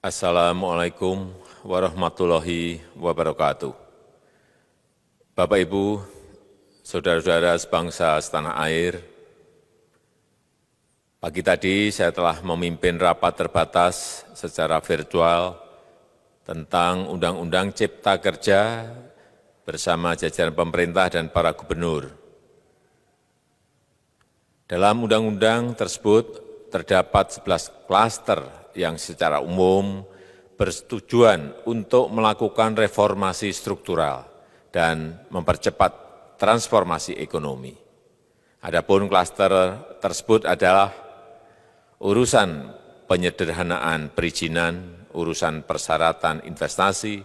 Assalamualaikum warahmatullahi wabarakatuh. Bapak, Ibu, saudara-saudara sebangsa setanah air, pagi tadi saya telah memimpin rapat terbatas secara virtual tentang Undang-Undang Cipta Kerja bersama jajaran pemerintah dan para gubernur. Dalam undang-undang tersebut terdapat 11 klaster yang secara umum bertujuan untuk melakukan reformasi struktural dan mempercepat transformasi ekonomi. Adapun klaster tersebut adalah urusan penyederhanaan perizinan, urusan persyaratan investasi,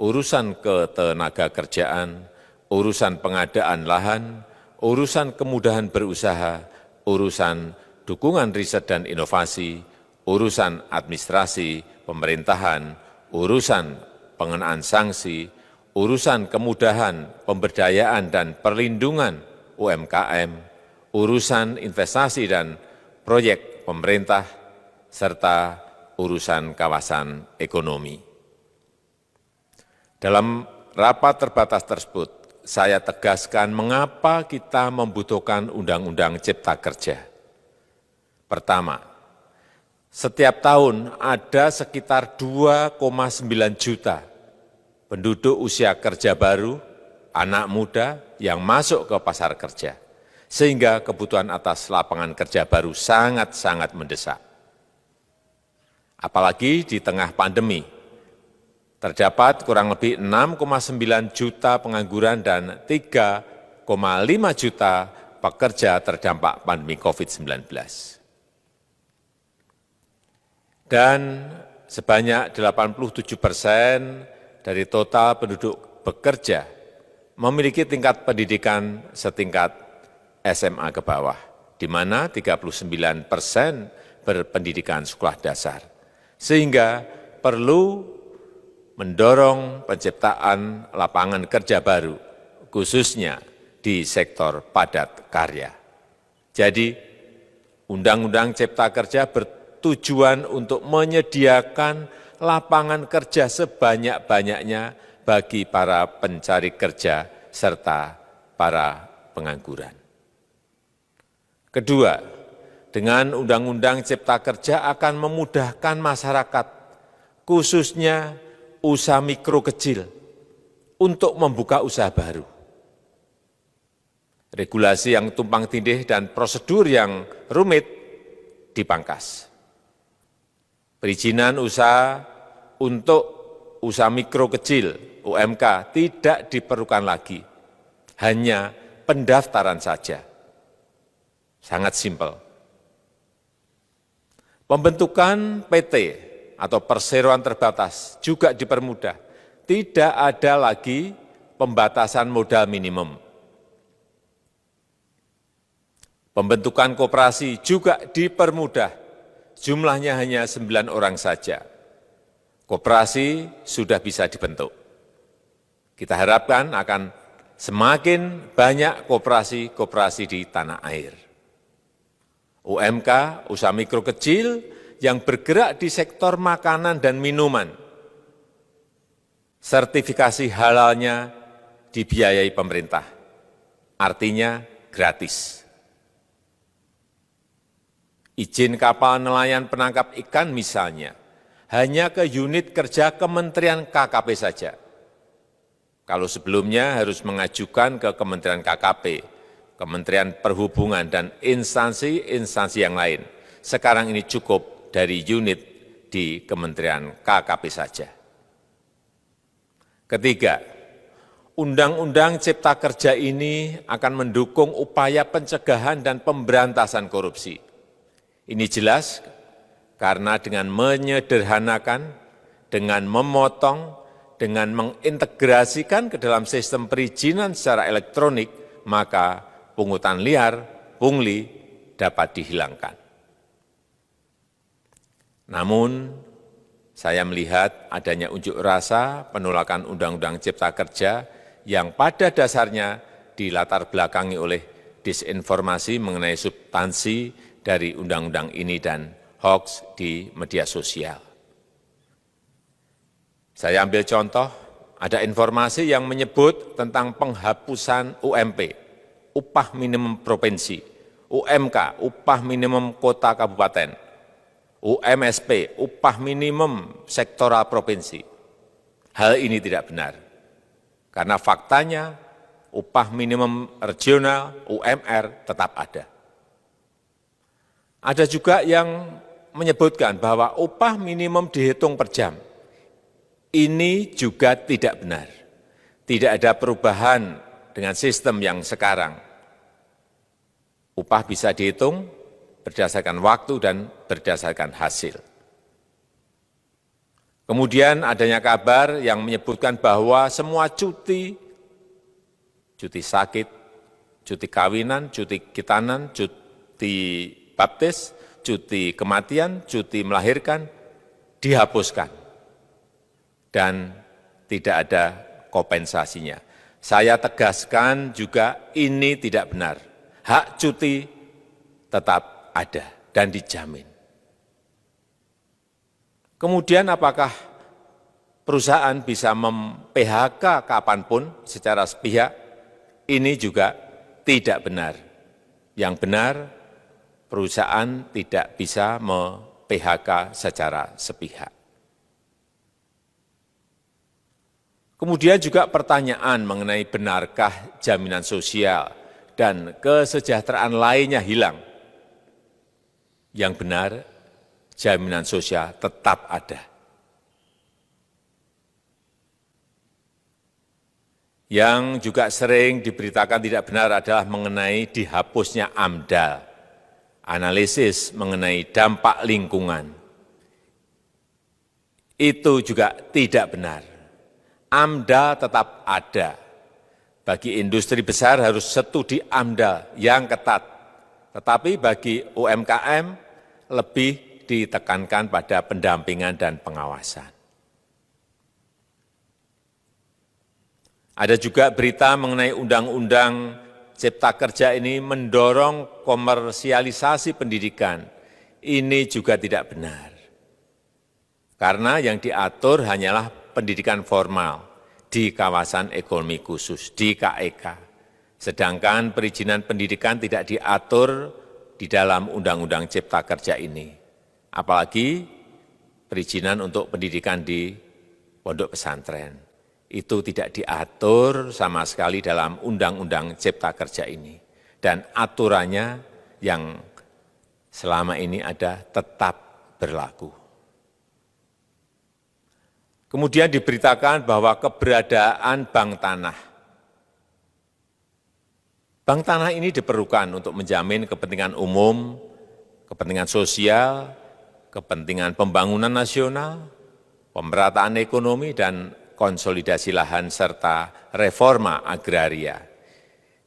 urusan ketenagakerjaan, urusan pengadaan lahan, urusan kemudahan berusaha, urusan dukungan riset dan inovasi, urusan administrasi pemerintahan, urusan pengenaan sanksi, urusan kemudahan pemberdayaan dan perlindungan UMKM, urusan investasi dan proyek pemerintah, serta urusan kawasan ekonomi. Dalam rapat terbatas tersebut, saya tegaskan mengapa kita membutuhkan Undang-Undang Cipta Kerja. Pertama, setiap tahun ada sekitar 2,9 juta penduduk usia kerja baru, anak muda yang masuk ke pasar kerja, sehingga kebutuhan atas lapangan kerja baru sangat-sangat mendesak. Apalagi di tengah pandemi, terdapat kurang lebih 6,9 juta pengangguran dan 3,5 juta pekerja terdampak pandemi COVID-19. Dan sebanyak 87% dari total penduduk bekerja memiliki tingkat pendidikan setingkat SMA ke bawah, di mana 39% berpendidikan sekolah dasar. Sehingga perlu mendorong penciptaan lapangan kerja baru, khususnya di sektor padat karya. Jadi, Undang-Undang Cipta Kerja bertujuan untuk menyediakan lapangan kerja sebanyak-banyaknya bagi para pencari kerja serta para pengangguran. Kedua, dengan Undang-Undang Cipta Kerja akan memudahkan masyarakat, khususnya usaha mikro kecil, untuk membuka usaha baru. Regulasi yang tumpang tindih dan prosedur yang rumit dipangkas. Perizinan usaha untuk usaha mikro kecil (UMK) tidak diperlukan lagi, hanya pendaftaran saja. Sangat simpel. Pembentukan PT atau perseroan terbatas juga dipermudah. Tidak ada lagi pembatasan modal minimum. Pembentukan koperasi juga dipermudah. Jumlahnya hanya 9 orang saja. Koperasi sudah bisa dibentuk. Kita harapkan akan semakin banyak koperasi-koperasi di tanah air. UMK, usaha mikro kecil yang bergerak di sektor makanan dan minuman. Sertifikasi halalnya dibiayai pemerintah, artinya gratis. Izin kapal nelayan penangkap ikan misalnya, hanya ke unit kerja Kementerian KKP saja. Kalau sebelumnya harus mengajukan ke Kementerian KKP, Kementerian Perhubungan, dan instansi-instansi yang lain. Sekarang ini cukup dari unit di Kementerian KKP saja. Ketiga, Undang-Undang Cipta Kerja ini akan mendukung upaya pencegahan dan pemberantasan korupsi. Ini jelas karena dengan menyederhanakan, dengan memotong, dengan mengintegrasikan ke dalam sistem perizinan secara elektronik, maka pungutan liar, pungli dapat dihilangkan. Namun, saya melihat adanya unjuk rasa penolakan Undang-Undang Cipta Kerja yang pada dasarnya dilatar belakangi oleh disinformasi mengenai substansi dari undang-undang ini dan hoax di media sosial. Saya ambil contoh, ada informasi yang menyebut tentang penghapusan UMP, upah minimum provinsi, UMK, upah minimum kota kabupaten, UMSP, upah minimum sektoral provinsi. Hal ini tidak benar, karena faktanya upah minimum regional, UMR, tetap ada. Ada juga yang menyebutkan bahwa upah minimum dihitung per jam. Ini juga tidak benar. Tidak ada perubahan dengan sistem yang sekarang. Upah bisa dihitung berdasarkan waktu dan berdasarkan hasil. Kemudian adanya kabar yang menyebutkan bahwa semua cuti sakit, cuti kawinan, cuti khitanan, cuti baptis, cuti kematian, cuti melahirkan, dihapuskan. Dan tidak ada kompensasinya. Saya tegaskan juga ini tidak benar. Hak cuti tetap ada dan dijamin. Kemudian apakah perusahaan bisa mem-PHK kapanpun secara sepihak? Ini juga tidak benar. Yang benar, perusahaan tidak bisa me-PHK secara sepihak. Kemudian juga pertanyaan mengenai benarkah jaminan sosial dan kesejahteraan lainnya hilang. Yang benar, jaminan sosial tetap ada. Yang juga sering diberitakan tidak benar adalah mengenai dihapusnya AMDAL, analisis mengenai dampak lingkungan. Itu juga tidak benar. AMDAL tetap ada. Bagi industri besar harus studi AMDAL yang ketat. Tetapi bagi UMKM lebih ditekankan pada pendampingan dan pengawasan. Ada juga berita mengenai Undang-Undang Cipta Kerja ini mendorong komersialisasi pendidikan. Ini juga tidak benar. Karena yang diatur hanyalah pendidikan formal di kawasan ekonomi khusus, di KEK. Sedangkan perizinan pendidikan tidak diatur di dalam Undang-Undang Cipta Kerja ini. Apalagi perizinan untuk pendidikan di pondok pesantren. Itu tidak diatur sama sekali dalam Undang-Undang Cipta Kerja ini. Dan aturannya yang selama ini ada tetap berlaku. Kemudian diberitakan bahwa keberadaan bank tanah. Bank tanah ini diperlukan untuk menjamin kepentingan umum, kepentingan sosial, kepentingan pembangunan nasional, pemerataan ekonomi, dan konsolidasi lahan serta reforma agraria.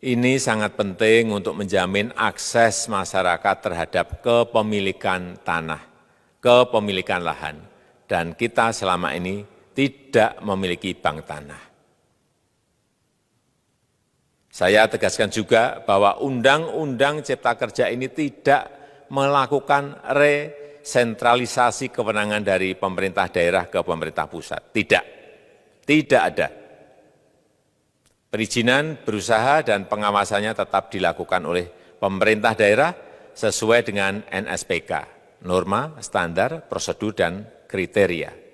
Ini sangat penting untuk menjamin akses masyarakat terhadap kepemilikan tanah, kepemilikan lahan, dan kita selama ini tidak memiliki bank tanah. Saya tegaskan juga bahwa Undang-Undang Cipta Kerja ini tidak melakukan resentralisasi kewenangan dari pemerintah daerah ke pemerintah pusat. Tidak ada. Perizinan berusaha dan pengawasannya tetap dilakukan oleh pemerintah daerah sesuai dengan NSPK, norma, standar, prosedur, dan kriteria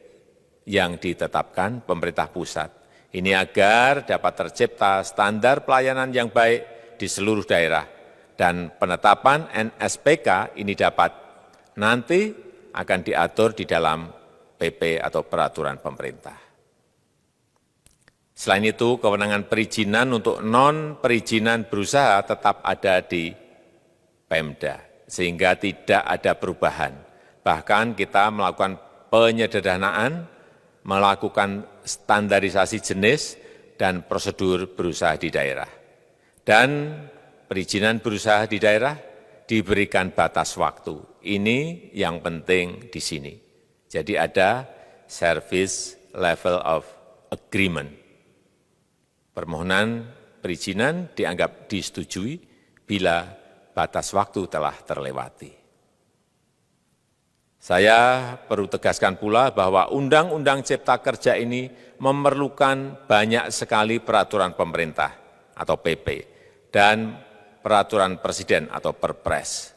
yang ditetapkan pemerintah pusat. Ini agar dapat tercipta standar pelayanan yang baik di seluruh daerah. Dan penetapan NSPK ini dapat nanti akan diatur di dalam PP atau peraturan pemerintah. Selain itu, kewenangan perizinan untuk non-perizinan berusaha tetap ada di Pemda, sehingga tidak ada perubahan. Bahkan kita melakukan penyederhanaan, melakukan standarisasi jenis dan prosedur berusaha di daerah. Dan perizinan berusaha di daerah diberikan batas waktu. Ini yang penting di sini. Jadi ada service level of agreement. Permohonan perizinan dianggap disetujui bila batas waktu telah terlewati. Saya perlu tegaskan pula bahwa Undang-Undang Cipta Kerja ini memerlukan banyak sekali peraturan pemerintah atau PP dan peraturan presiden atau Perpres.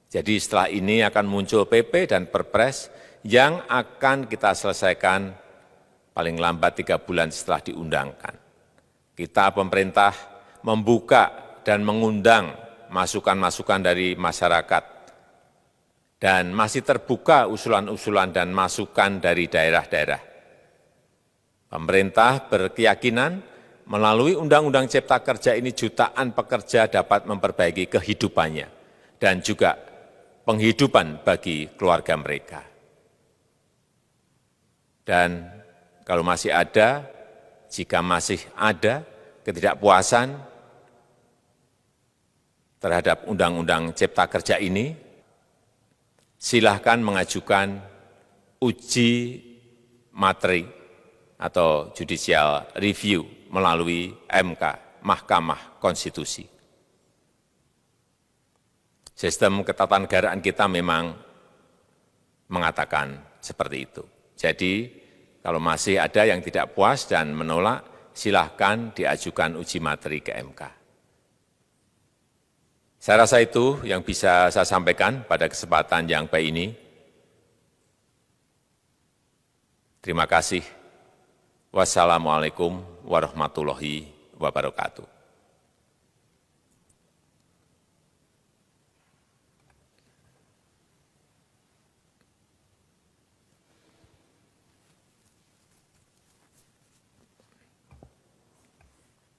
Jadi setelah ini akan muncul PP dan Perpres yang akan kita selesaikan paling lambat 3 bulan setelah diundangkan. Kita pemerintah membuka dan mengundang masukan-masukan dari masyarakat dan masih terbuka usulan-usulan dan masukan dari daerah-daerah. Pemerintah berkeyakinan melalui Undang-Undang Cipta Kerja ini jutaan pekerja dapat memperbaiki kehidupannya dan juga penghidupan bagi keluarga mereka. Dan kalau masih ada, jika masih ada ketidakpuasan terhadap Undang-Undang Cipta Kerja ini, silahkan mengajukan uji materi atau judicial review melalui MK, Mahkamah Konstitusi. Sistem ketatanegaraan kita memang mengatakan seperti itu. Jadi, kalau masih ada yang tidak puas dan menolak, silahkan diajukan uji materi ke MK. Saya rasa itu yang bisa saya sampaikan pada kesempatan yang baik ini. Terima kasih. Wassalamualaikum warahmatullahi wabarakatuh.